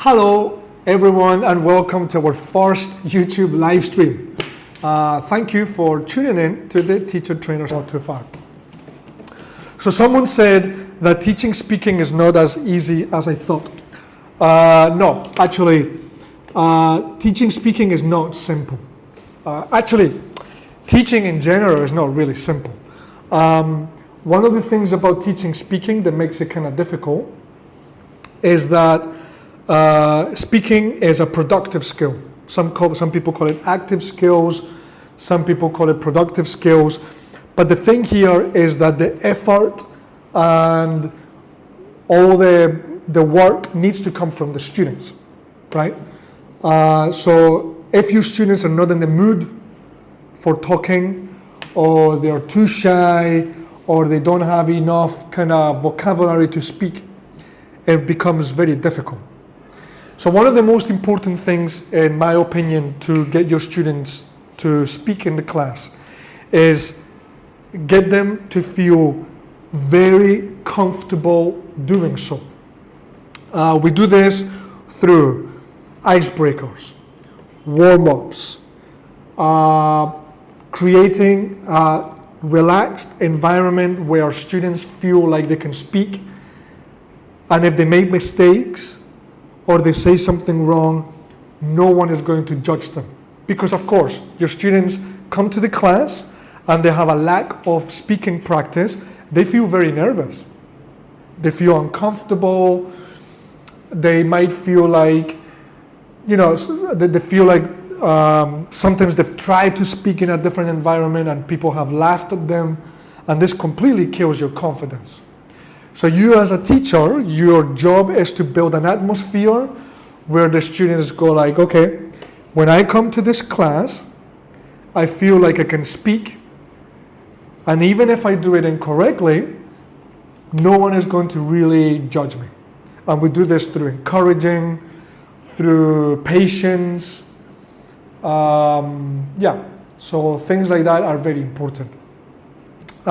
Hello everyone and welcome to our first YouTube live stream. Thank you for tuning in to the Teacher Trainers Not Too Far. So someone said that teaching speaking is not as easy as I thought. No, actually, teaching speaking is not simple. Actually, teaching in general is not really simple. One of the things about teaching speaking that makes it kind of difficult is that speaking is a productive skill. Some people call it active skills, some people call it productive skills. But the thing here is that the effort and all the work needs to come from the students, right? So if your students are not in the mood for talking, or they're too shy, or they don't have enough kind of vocabulary to speak, it becomes very difficult. So one of the most important things, in my opinion, to get your students to speak in the class is get them to feel very comfortable doing so. We do this through icebreakers, warm-ups, creating a relaxed environment where our students feel like they can speak, and if they make mistakes or they say something wrong, no one is going to judge them. Because of course, your students come to the class and they have a lack of speaking practice. They feel very nervous. They feel uncomfortable. They might feel like, they feel like sometimes they've tried to speak in a different environment and people have laughed at them, and this completely kills your confidence. So you as a teacher, your job is to build an atmosphere where the students go like, okay, when I come to this class, I feel like I can speak, and even if I do it incorrectly, no one is going to really judge me. And we do this through encouraging, through patience, so things like that are very important.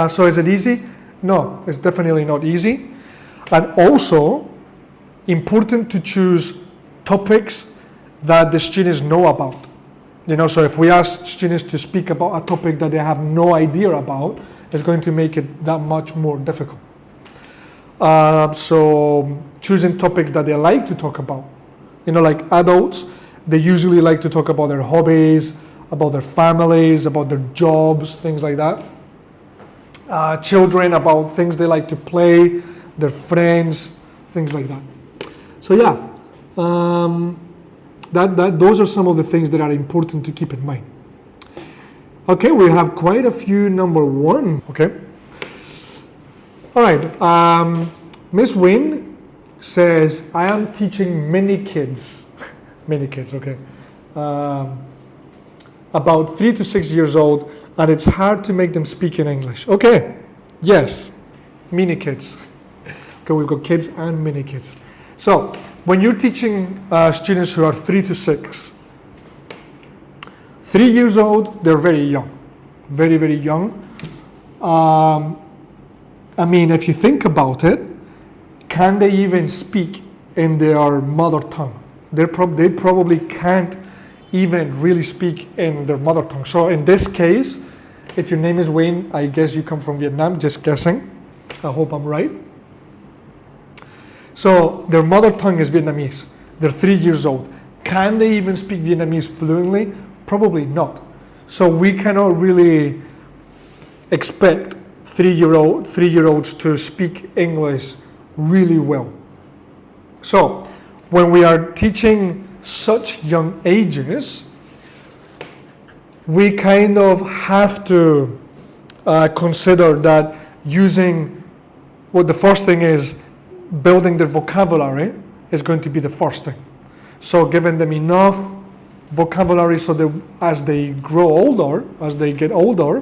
So is it easy? No, it's definitely not easy. And also important to choose topics that the students know about. So if we ask students to speak about a topic that they have no idea about, it's going to make it that much more difficult. So choosing topics that they like to talk about. Like adults, they usually like to talk about their hobbies, about their families, about their jobs, things like that. Children, about things they like to play, their friends, things like that. So those are some of the things that are important to keep in mind. Okay, we have quite a few number one. Okay. All right. Miss Wynn says, I am teaching many kids, okay, about 3 to 6 years old, and it's hard to make them speak in English. Okay, yes, mini kids. Okay, we've got kids and mini kids. So when you're teaching students who are 3 to 6, 3 years old, they're very young, very, very young. If you think about it, can they even speak in their mother tongue? They probably can't even really speak in their mother tongue. So in this case, if your name is Wayne, I guess you come from Vietnam, just guessing. I hope I'm right. So their mother tongue is Vietnamese. They're 3 years old. Can they even speak Vietnamese fluently? Probably not. So we cannot really expect three-year-olds to speak English really well. So when we are teaching such young ages, we kind of have to consider that the first thing is building their vocabulary is going to be the first thing. So giving them enough vocabulary so that as they grow older, as they get older,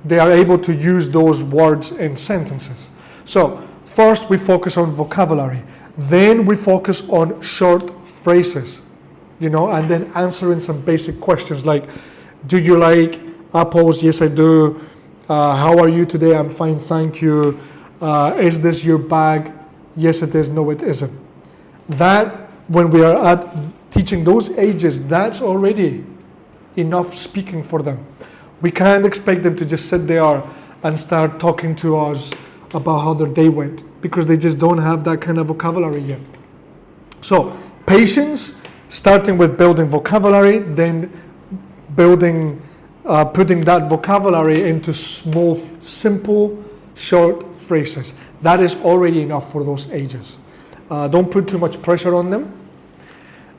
they are able to use those words in sentences. So first we focus on vocabulary. Then we focus on short phrases, and then answering some basic questions like, do you like apples? Yes, I do. How are you today? I'm fine, thank you. Is this your bag? Yes, it is. No, it isn't. That, when we are at teaching those ages, that's already enough speaking for them. We can't expect them to just sit there and start talking to us about how their day went, because they just don't have that kind of vocabulary yet. So patience, starting with building vocabulary, then putting that vocabulary into small, simple, short phrases. That is already enough for those ages. Don't put too much pressure on them.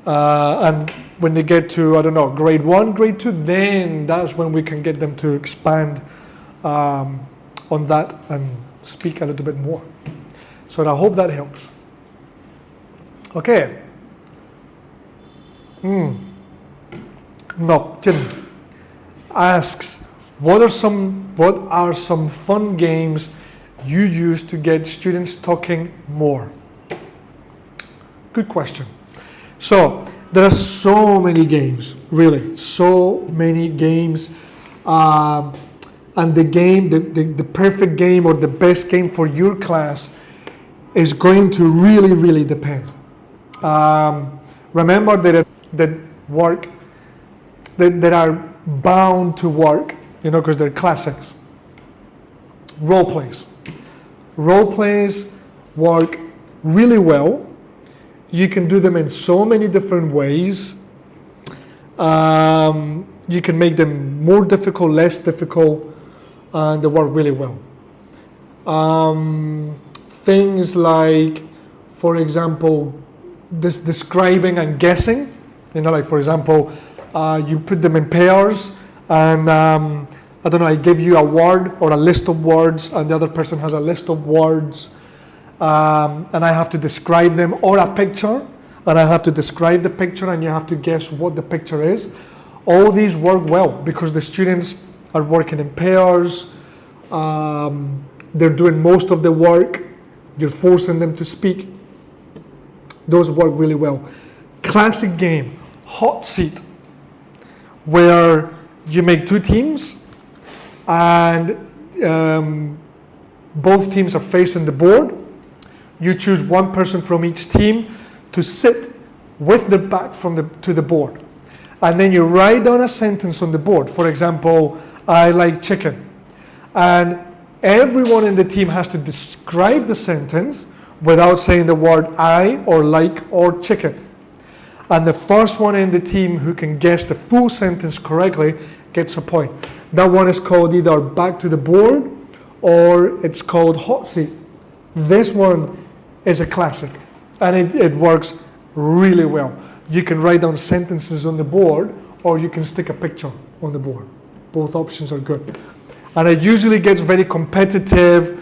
And when they get to, I don't know, grade 1, grade 2, then that's when we can get them to expand on that and speak a little bit more. So I hope that helps. Okay. No, Jim asks, what are some fun games you use to get students talking more? Good question. So there are so many games, really, so many games, and the perfect game or the best game for your class is going to really depend. Remember that are bound to work, because they're classics. Role plays work really well. You can do them in so many different ways. You can make them more difficult, less difficult, and they work really well. Things like, for example, describing and guessing. Like for example, you put them in pairs, and I don't know, I give you a word or a list of words, and the other person has a list of words. And I have to describe them, or a picture, and I have to describe the picture, and you have to guess what the picture is. All these work well because the students are working in pairs. They're doing most of the work. You're forcing them to speak. Those work really well. Classic game, hot seat, where you make two teams, and both teams are facing the board. You choose one person from each team to sit with their back to the board. And then you write down a sentence on the board. For example, I like chicken. And everyone in the team has to describe the sentence without saying the word I or like or chicken. And the first one in the team who can guess the full sentence correctly gets a point. That one is called either back to the board or it's called hot seat. This one is a classic, and it works really well. You can write down sentences on the board, or you can stick a picture on the board. Both options are good. And it usually gets very competitive,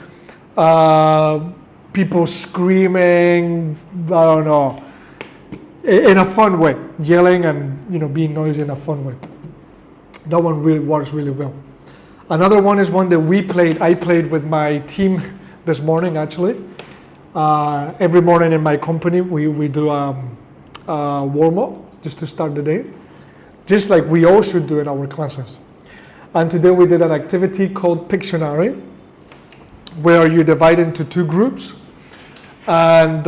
people screaming, I don't know, in a fun way, yelling and being noisy in a fun way. That one really works really well. Another one is one that I played with my team this morning actually. Every morning in my company we do a warm-up just to start the day, just like we all should do in our classes. And today we did an activity called Pictionary, where you divide into two groups, and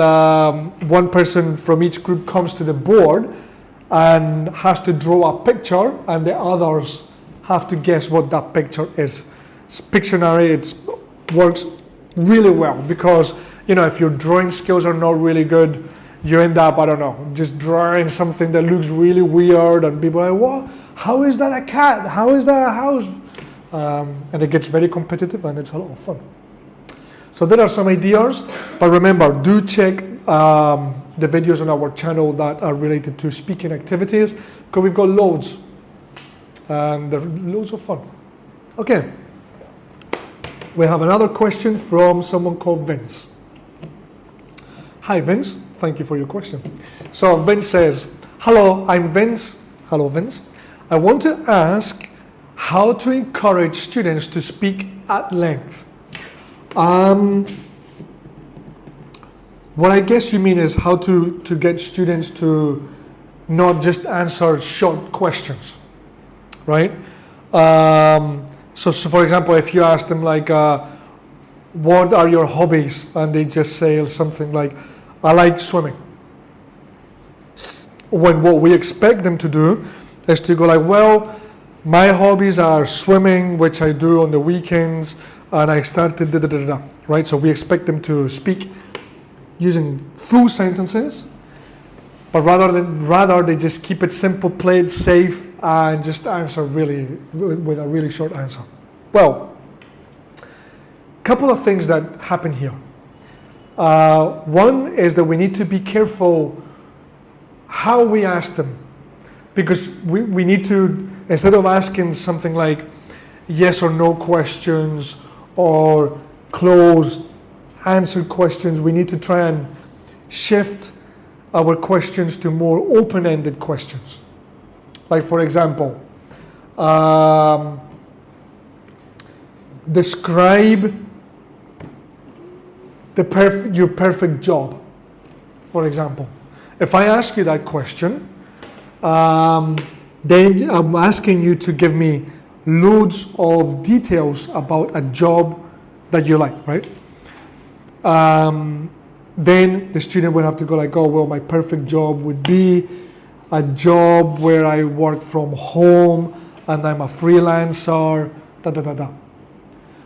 one person from each group comes to the board and has to draw a picture, and the others have to guess what that picture is. Pictionary, works really well because if your drawing skills are not really good, you end up, I don't know, just drawing something that looks really weird, and people are like, what? How is that a cat? How is that a house? And it gets very competitive, and it's a lot of fun. So there are some ideas, but remember, do check the videos on our channel that are related to speaking activities, because we've got loads, and they're loads of fun. Okay, we have another question from someone called Vince. Hi Vince, thank you for your question. So Vince says, hello, I'm Vince. Hello Vince. I want to ask how to encourage students to speak at length. What I guess you mean is how to get students to not just answer short questions, right? So for example, if you ask them like, what are your hobbies? And they just say something like, I like swimming. when what we expect them to do is to go like, well, my hobbies are swimming, which I do on the weekends, and I started da-da-da-da, right? So we expect them to speak using full sentences, but rather they just keep it simple, play it safe, and just answer really with a really short answer. Well, a couple of things that happen here. One is that we need to be careful how we ask them, because we need to, instead of asking something like yes or no questions or closed answer questions, we need to try and shift our questions to more open-ended questions. Like, for example, describe your perfect job, for example. If I ask you that question, then I'm asking you to give me loads of details about a job that you like, right? Then the student would have to go like, oh, well, my perfect job would be a job where I work from home and I'm a freelancer, da-da-da-da.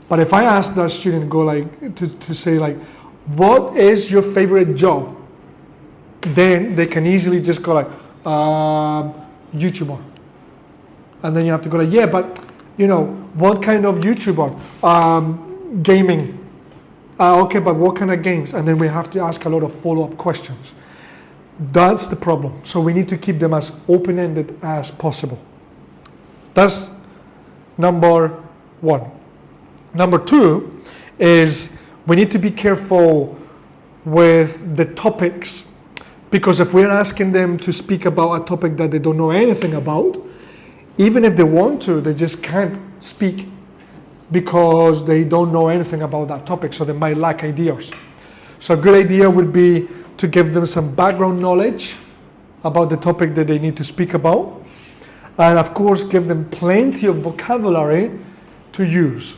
But if I ask that student go like to say like, what is your favorite job? Then they can easily just go like, YouTuber. And then you have to go like, yeah, but you know, what kind of YouTuber? Gaming. Okay, but what kind of games? And then we have to ask a lot of follow-up questions. That's the problem. So we need to keep them as open-ended as possible. That's number one. Number two is we need to be careful with the topics, because if we're asking them to speak about a topic that they don't know anything about, even if they want to, they just can't speak because they don't know anything about that topic, so they might lack ideas. So a good idea would be to give them some background knowledge about the topic that they need to speak about, and of course give them plenty of vocabulary to use.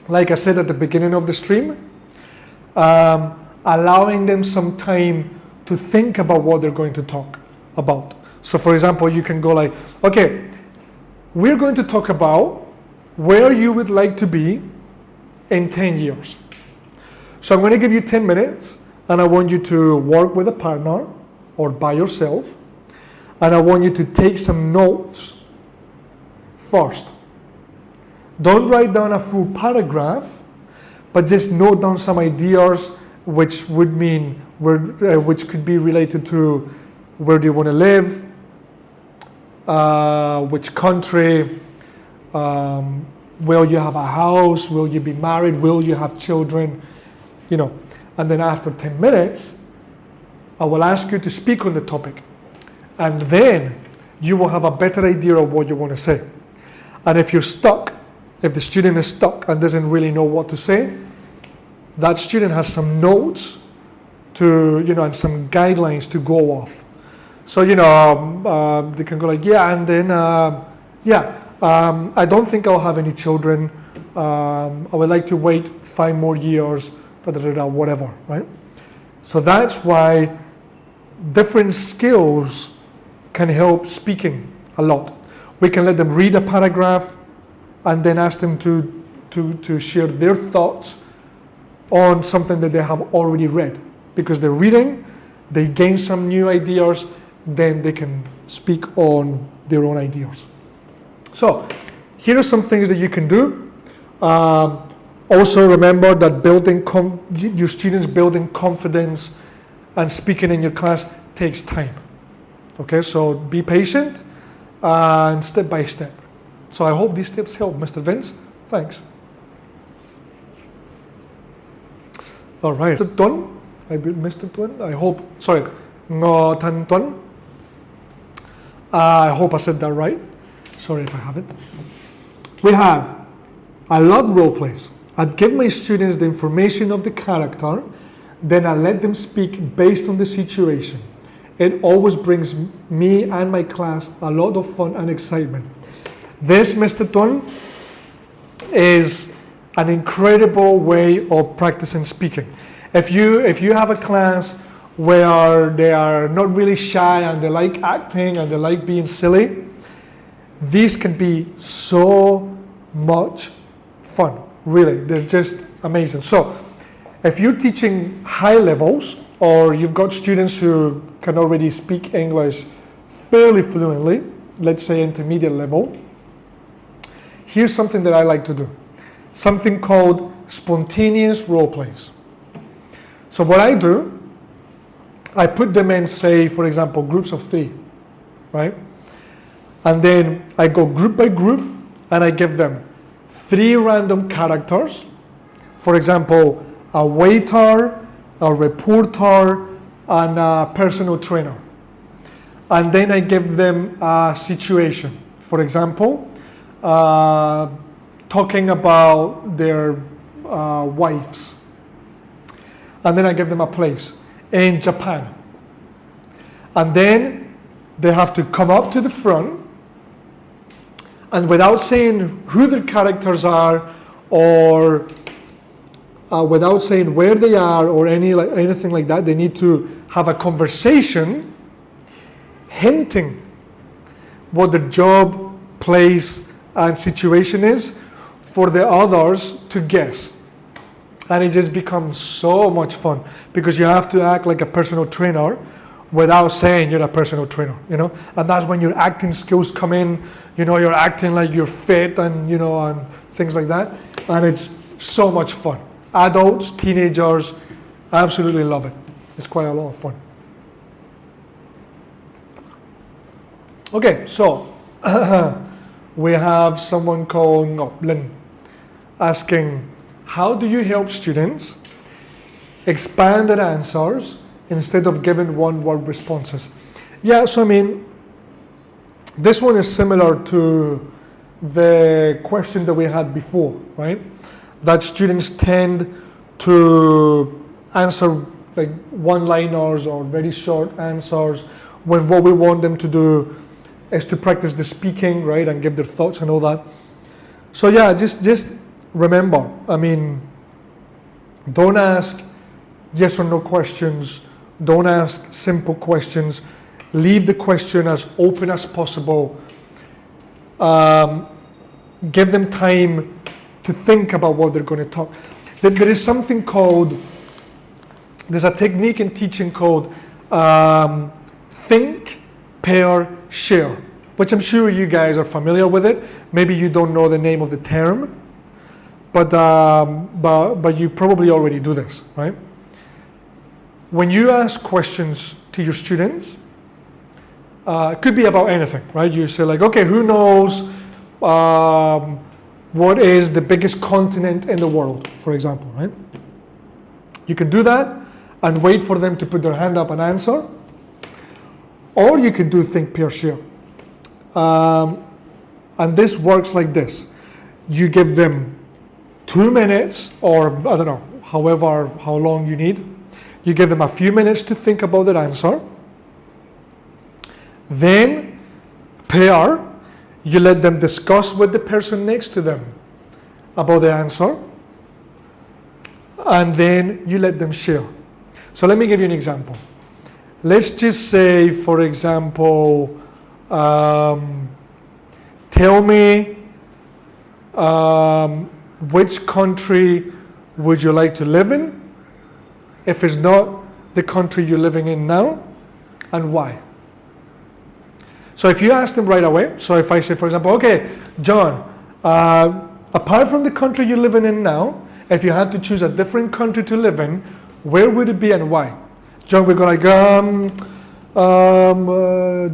Like I said at the beginning of the stream, allowing them some time to think about what they're going to talk about. So for example, you can go like, okay, we're going to talk about where you would like to be in 10 years. So I'm going to give you 10 minutes and I want you to work with a partner or by yourself, and I want you to take some notes first. Don't write down a full paragraph, but just note down some ideas which would mean which could be related to where do you want to live, which country, will you have a house, will you be married, will you have children, you know. And then after 10 minutes, I will ask you to speak on the topic. And then you will have a better idea of what you want to say. And if you're stuck, if the student is stuck and doesn't really know what to say, that student has some notes to, you know, and some guidelines to go off. So, you know, they can go like, yeah, and then, I don't think I'll have any children. I would like to wait 5 more years, whatever, right? So that's why different skills can help speaking a lot. We can let them read a paragraph and then ask them to share their thoughts on something that they have already read. Because they're reading, they gain some new ideas, then they can speak on their own ideas. So here are some things that you can do. Also remember that your students building confidence and speaking in your class takes time. Okay, so be patient and step by step. So I hope these tips help, Mr. Vince. Thanks. All right, Mr. Tuan, Mr. Tuan, I hope, sorry, Ngo Tan Tuan. I hope I said that right. Sorry if I haven't. We have, I love role plays. I'd give my students the information of the character, then I let them speak based on the situation. It always brings me and my class a lot of fun and excitement. This, Mr. Tuan, is an incredible way of practicing speaking. If you have a class where they are not really shy and they like acting and they like being silly. These can be so much fun, really. They're just amazing. So if you're teaching high levels, or you've got students who can already speak English fairly fluently, let's say intermediate level, here's something that I like to do. Something called spontaneous role plays. So what I do, I put them in, say, for example, groups of 3, right? And then I go group by group and I give them 3 random characters. For example, a waiter, a reporter, and a personal trainer. And then I give them a situation. For example, talking about their wives. And then I give them a place in Japan. And then they have to come up to the front, and without saying who their characters are, or without saying where they are or anything like that, they need to have a conversation hinting what the job, place, and situation is for the others to guess. And it just becomes so much fun because you have to act like a personal trainer without saying you're a personal trainer, you know? And that's when your acting skills come in, you know, you're acting like you're fit and, you know, and things like that. And it's so much fun. Adults, teenagers, absolutely love it. It's quite a lot of fun. Okay, so we have someone called Lynn asking, how do you help students expand their answers instead of giving one-word responses? Yeah, so I mean, this one is similar to the question that we had before, right? That students tend to answer like one-liners or very short answers when what we want them to do is to practice the speaking, right, and give their thoughts and all that. So yeah, just remember, I mean, don't ask yes or no questions. Don't ask simple questions. Leave the question as open as possible. Give them time to think about what they're going to talk. There is something called, there's a technique in teaching called think, pair, share, which I'm sure you guys are familiar with it. Maybe you don't know the name of the term, but you probably already do this, right? When you ask questions to your students, it could be about anything, right? You say like, okay, who knows what is the biggest continent in the world, for example, right? You can do that and wait for them to put their hand up and answer. Or you can do think, pair, share. And this works like this. You give them 2 minutes, or I don't know, how long you need. You give them a few minutes to think about their answer. Then, pair, you let them discuss with the person next to them about the answer. And then you let them share. So let me give you an example. Let's just say, for example, tell me which country would you like to live in, if it's not the country you're living in now, and why. So if you ask them right away, so if I say, for example, okay, John, apart from the country you're living in now, if you had to choose a different country to live in, where would it be and why? John, we're going like,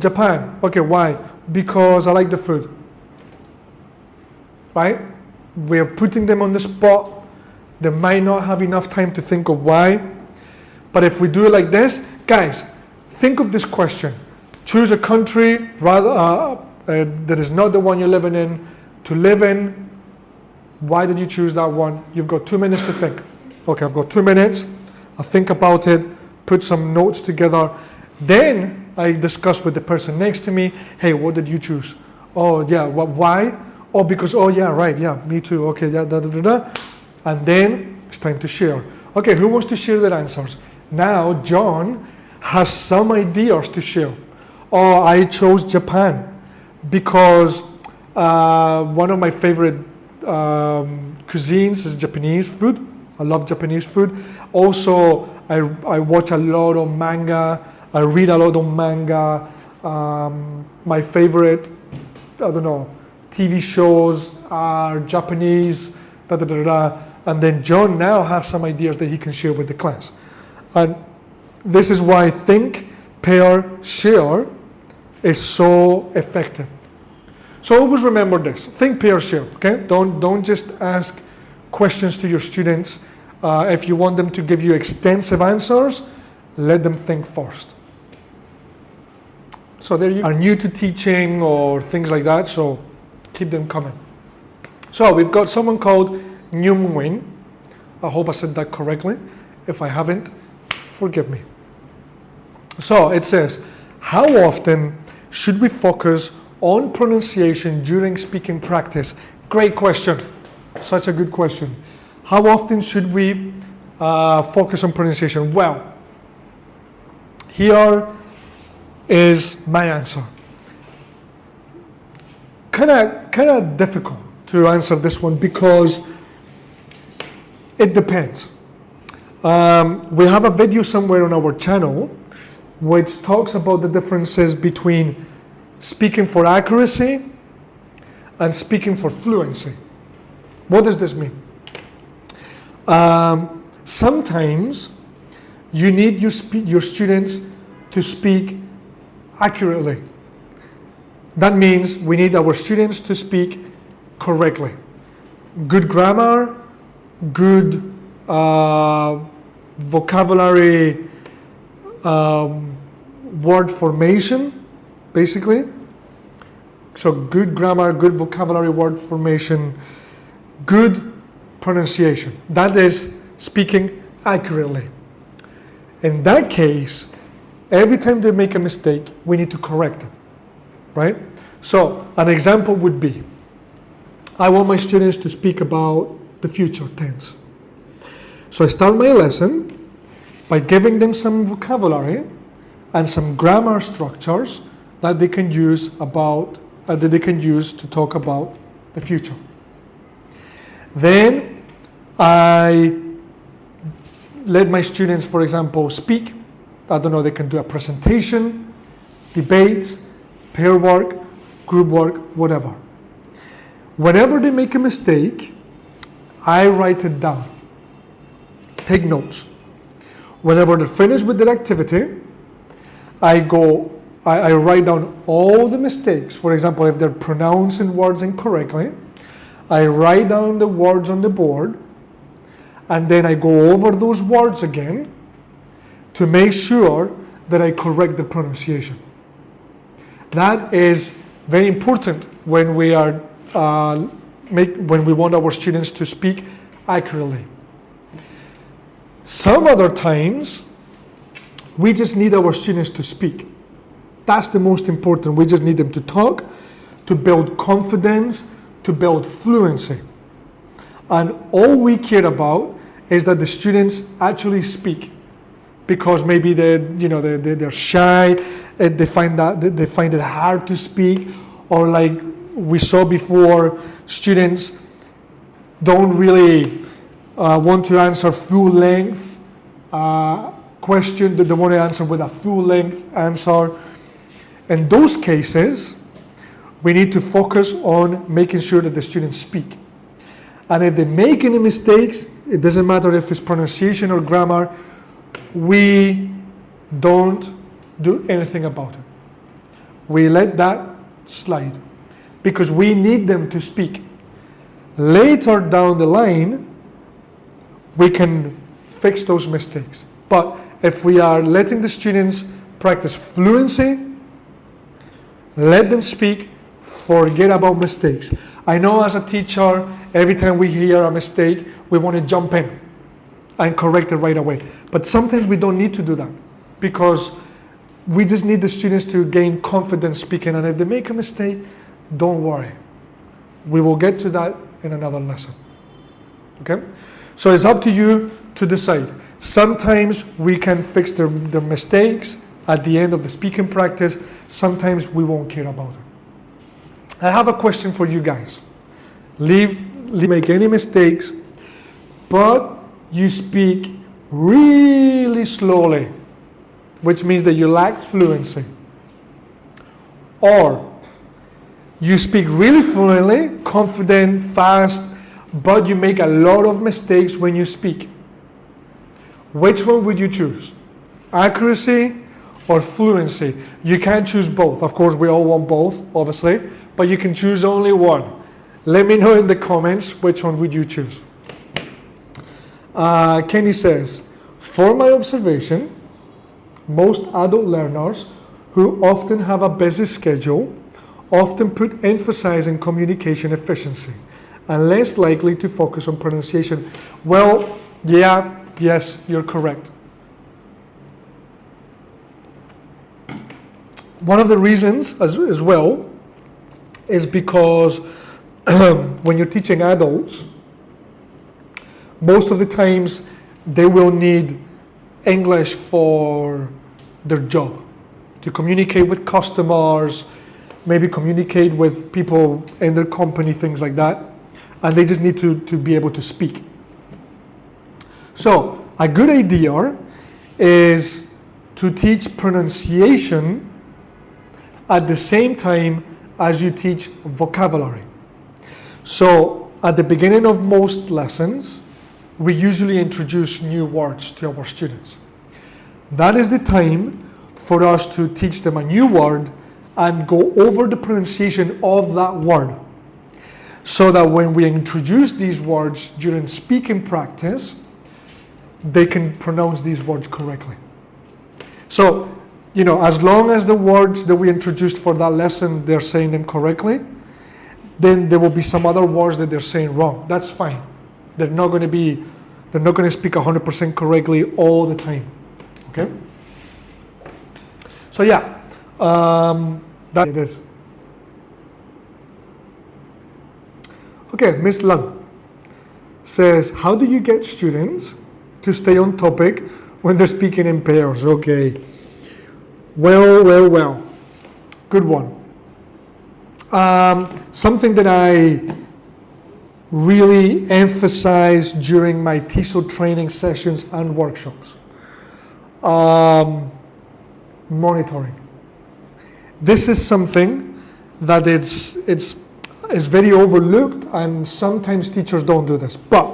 Japan. Okay, why? Because I like the food. Right? We're putting them on the spot. They might not have enough time to think of why. But if we do it like this, guys, think of this question. Choose a country rather that is not the one you're living in to live in. Why did you choose that one? You've got 2 minutes to think. Okay, I've got 2 minutes. I'll think about it, put some notes together. Then I discuss with the person next to me, hey, what did you choose? Oh, yeah, why? Oh, because, oh, yeah, right, yeah, me too. Okay, yeah, And then it's time to share. Okay, who wants to share their answers? Now, John has some ideas to share. Oh, I chose Japan because one of my favorite cuisines is Japanese food. I love Japanese food. Also, I watch a lot of manga. I read a lot of manga. My favorite, TV shows are Japanese, and then John now has some ideas that he can share with the class. And this is why think, pair, share is so effective. So always remember this, think, pair, share, okay? Don't just ask questions to your students. If you want them to give you extensive answers, let them think first. So there you are new to teaching or things like that, so keep them coming. So we've got someone called Nyum Nguyen. I hope I said that correctly. If I haven't, forgive me. So it says, how often should we focus on pronunciation during speaking practice? Great question. Such a good question. How often should we focus on pronunciation? Well, here is my answer. Kind of difficult to answer this one because it depends. We have a video somewhere on our channel which talks about the differences between speaking for accuracy and speaking for fluency. What does this mean? Sometimes you need your students to speak accurately. That means we need our students to speak correctly. Good grammar, good vocabulary, word formation, basically. So good grammar, good vocabulary, word formation, good pronunciation. That is speaking accurately. In that case, every time they make a mistake, we need to correct it, right? So an example would be, I want my students to speak about the future tense. So I start my lesson by giving them some vocabulary and some grammar structures that they can use to talk about the future. Then I let my students, for example, speak. They can do a presentation, debates, pair work, group work, whatever. Whenever they make a mistake, I write it down. Take notes. Whenever they're finished with their activity, I write down all the mistakes. For example, if they're pronouncing words incorrectly, I write down the words on the board, and then I go over those words again to make sure that I correct the pronunciation. That is very important when we are when we want our students to speak accurately. Some other times, we just need our students to speak. That's the most important. We just need them to talk, to build confidence, to build fluency. And all we care about is that the students actually speak, because maybe they're shy, and they find it hard to speak, or like we saw before, students don't really want to answer full length question, that they want to answer with a full length answer. In those cases, we need to focus on making sure that the students speak. And if they make any mistakes, it doesn't matter if it's pronunciation or grammar, we don't do anything about it. We let that slide because we need them to speak. Later down the line, we can fix those mistakes. But if we are letting the students practice fluency, let them speak, forget about mistakes. I know as a teacher, every time we hear a mistake, we want to jump in and correct it right away. But sometimes we don't need to do that, because we just need the students to gain confidence speaking. And if they make a mistake, don't worry. We will get to that in another lesson. Okay? So it's up to you to decide. Sometimes we can fix their mistakes at the end of the speaking practice. Sometimes we won't care about it. I have a question for you guys. Make any mistakes, but you speak really slowly, which means that you lack fluency. Or you speak really fluently, confident, fast, but you make a lot of mistakes when you speak. Which one would you choose? Accuracy or fluency? You can't choose both. Of course, we all want both, obviously, but you can choose only one. Let me know in the comments which one would you choose. Kenny says, for my observation, most adult learners who often have a busy schedule often put emphasis on communication efficiency and less likely to focus on pronunciation. Well, yes, you're correct. One of the reasons as well is because when you're teaching adults, most of the times they will need English for their job, to communicate with customers, maybe communicate with people in their company, things like that, and they just need to be able to speak. So a good idea is to teach pronunciation at the same time as you teach vocabulary. So at the beginning of most lessons, we usually introduce new words to our students. That is the time for us to teach them a new word and go over the pronunciation of that word, so that when we introduce these words during speaking practice, they can pronounce these words correctly. So, as long as the words that we introduced for that lesson, they're saying them correctly, then there will be some other words that they're saying wrong. That's fine. They're not going to speak 100% correctly all the time. Okay? So that it is. Okay, Miss Lung says, how do you get students to stay on topic when they're speaking in pairs? Okay. Well. Good one. Something that I really emphasize during my TESOL training sessions and workshops. Monitoring. This is something that it's very overlooked, and sometimes teachers don't do this. But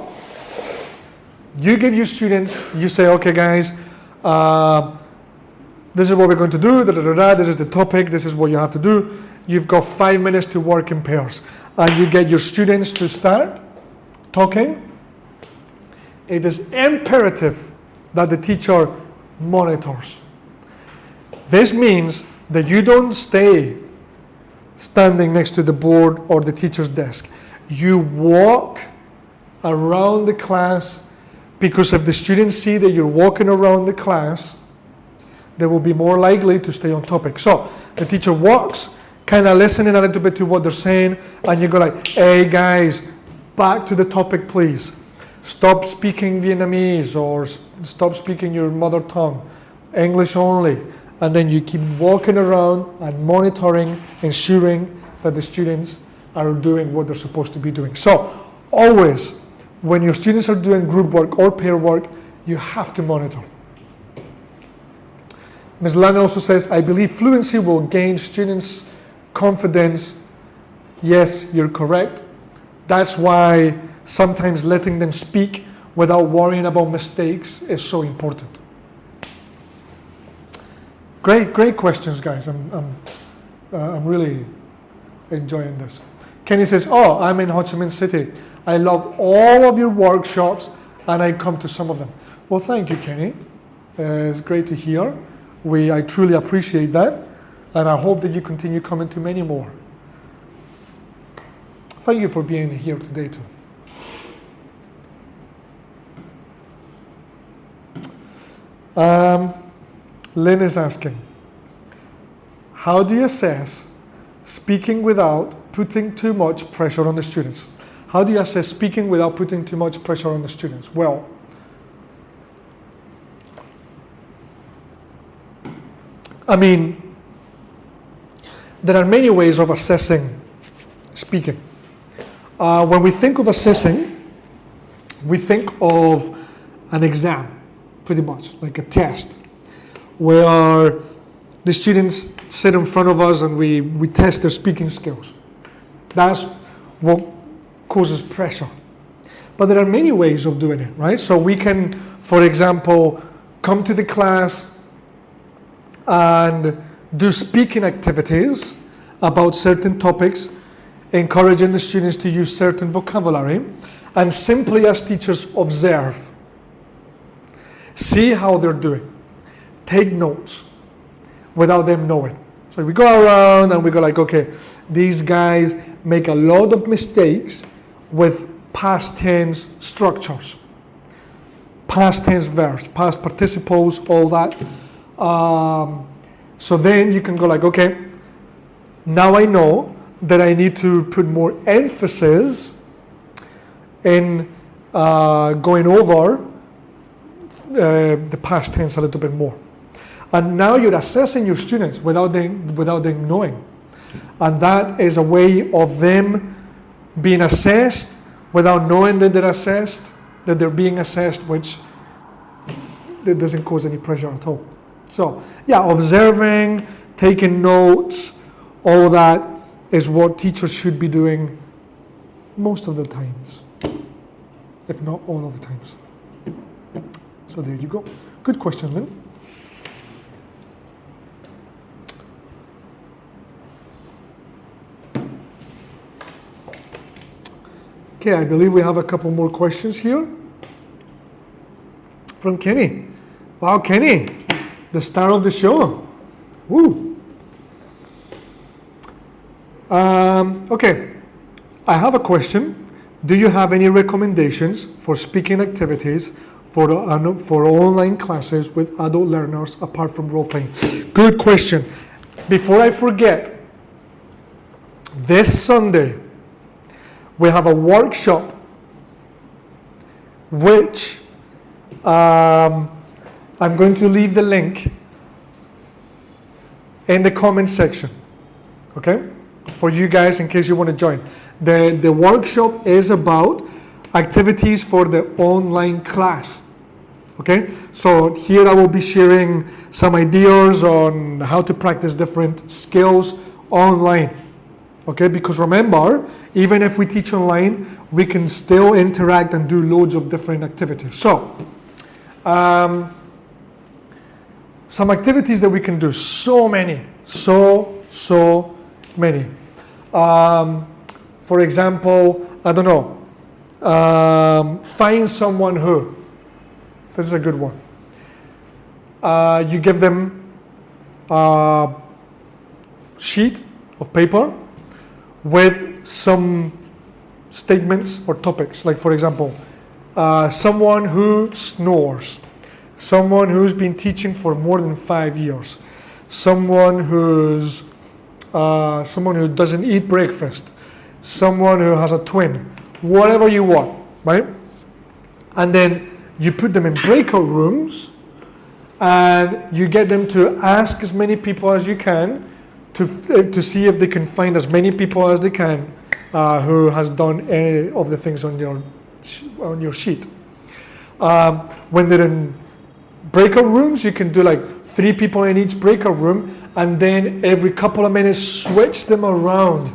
you give your students, you say, okay guys, this is what we're going to do, this is the topic, this is what you have to do. You've got 5 minutes to work in pairs. And you get your students to start talking. It is imperative that the teacher monitors. This means that you don't stay standing next to the board or the teacher's desk. You walk around the class, because if the students see that you're walking around the class, they will be more likely to stay on topic. So the teacher walks, kind of listening a little bit to what they're saying, and you go like, hey guys, back to the topic please. Stop speaking Vietnamese, or stop speaking your mother tongue, English only. And then you keep walking around and monitoring, ensuring that the students are doing what they're supposed to be doing. So always, when your students are doing group work or pair work, you have to monitor. Ms. Lana also says, I believe fluency will gain students' confidence. Yes, you're correct. That's why sometimes letting them speak without worrying about mistakes is so important. Great questions, guys. I'm really enjoying this. Kenny says, I'm in Ho Chi Minh City. I love all of your workshops and I come to some of them. Well, thank you, Kenny. It's great to hear. I truly appreciate that, and I hope that you continue coming to many more. Thank you for being here today too. Lynn is asking, how do you assess speaking without putting too much pressure on the students? How do you assess speaking without putting too much pressure on the students? Well, I mean, there are many ways of assessing speaking. When we think of assessing, we think of an exam, pretty much, like a test, where the students sit in front of us and we test their speaking skills. That's what causes pressure. But there are many ways of doing it, right? So we can, for example, come to the class and do speaking activities about certain topics, encouraging the students to use certain vocabulary, and simply as teachers observe. See how they're doing. Take notes without them knowing. So we go around and we go like, okay, these guys make a lot of mistakes with past tense structures. Past tense verbs, past participles, all that. So then you can go like, okay, now I know that I need to put more emphasis in going over the past tense a little bit more. And now you're assessing your students without them knowing. And that is a way of them being assessed without knowing that they're assessed, that they're being assessed, which it doesn't cause any pressure at all. So yeah, observing, taking notes, all that is what teachers should be doing most of the times, if not all of the times. So there you go. Good question, Lynn. Okay, I believe we have a couple more questions here from Kenny. Wow, Kenny, the star of the show. Woo. Okay, I have a question. Do you have any recommendations for speaking activities for online classes with adult learners apart from role playing? Good question. Before I forget, this Sunday we have a workshop which I'm going to leave the link in the comment section, okay, for you guys in case you want to join. The workshop is about activities for the online class. Okay, so here I will be sharing some ideas on how to practice different skills online. Okay, because remember, even if we teach online, we can still interact and do loads of different activities. So, some activities that we can do, so many. For example, I don't know, find someone who. This is a good one. You give them a sheet of paper with some statements or topics. Like, for example, someone who snores, someone who's been teaching for more than 5 years, someone who doesn't eat breakfast, someone who has a twin, whatever you want, right? And then you put them in breakout rooms and you get them to ask as many people as you can to see if they can find as many people as they can who has done any of the things on your sheet. When they're in breakout rooms, you can do like 3 people in each breakout room, and then every couple of minutes switch them around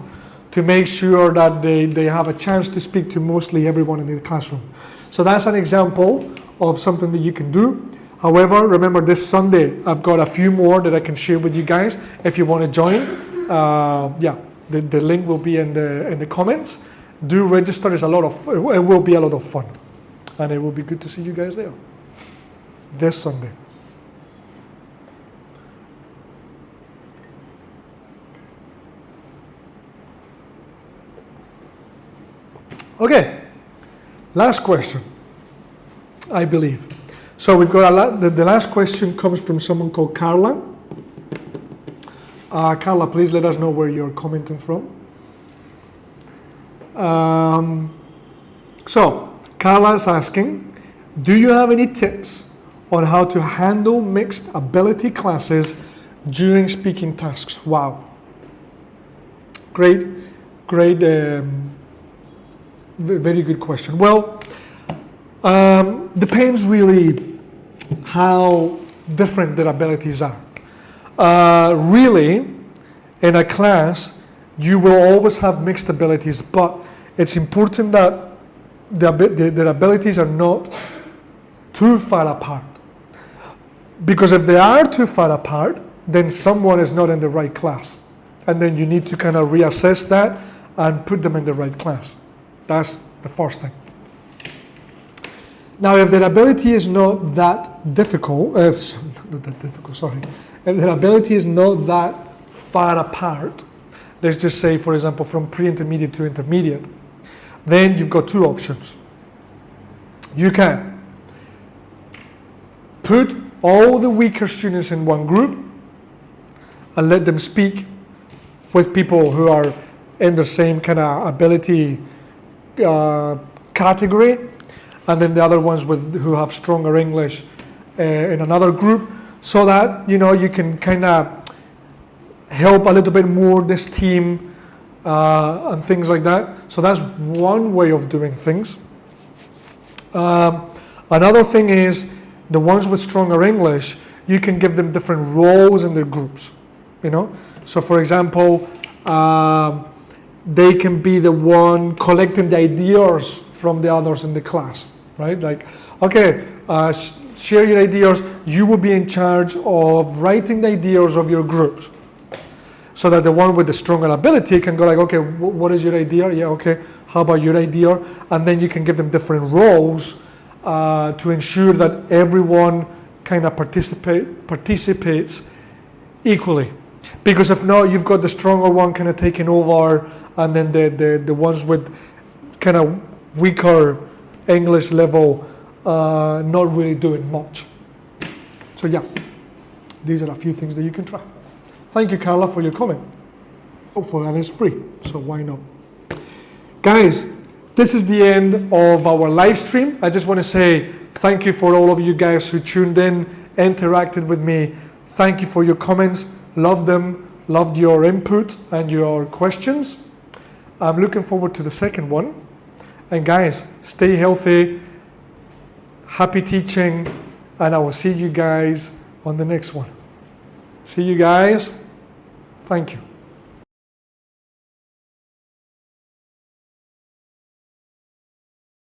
to make sure that they have a chance to speak to mostly everyone in the classroom. So that's an example of something that you can do. However, remember this Sunday, I've got a few more that I can share with you guys. If you want to join, the link will be in the comments. Do register. It will be a lot of fun. And it will be good to see you guys there this Sunday. Okay, last question, I believe. So we've got the last question comes from someone called Carla. Carla, please let us know where you're commenting from. So Carla's asking, do you have any tips on how to handle mixed ability classes during speaking tasks? Wow. Great, very good question. Well, depends really how different their abilities are. Really, in a class, you will always have mixed abilities, but it's important that their abilities are not too far apart. Because if they are too far apart, then someone is not in the right class. And then you need to kind of reassess that and put them in the right class. That's the first thing. Now, if their ability is not that difficult, if their ability is not that far apart, let's just say, for example, from pre-intermediate to intermediate, then you've got two options. You can put all the weaker students in one group and let them speak with people who are in the same kind of ability category, and then the other ones who have stronger English in another group, so that you can kind of help a little bit more this team and things like that. So that's one way of doing things. Another thing is the ones with stronger English, you can give them different roles in their groups. So for example, they can be the one collecting the ideas from the others in the class, right? Like, okay, share your ideas. You will be in charge of writing the ideas of your groups, so that the one with the stronger ability can go like, okay, what is your idea? Yeah, okay, how about your idea? And then you can give them different roles to ensure that everyone kind of participates equally. Because if not, you've got the stronger one kind of taking over, and then the ones with kind of weaker English level not really doing much. So yeah, these are a few things that you can try. Thank you, Carla, for your comment. Hopefully, and it's free, so why not? Guys, this is the end of our live stream. I just want to say thank you for all of you guys who tuned in, interacted with me. Thank you for your comments. Loved them, loved your input and your questions. I'm looking forward to the second one. And guys, stay healthy, happy teaching, and I will see you guys on the next one. See you guys. Thank you.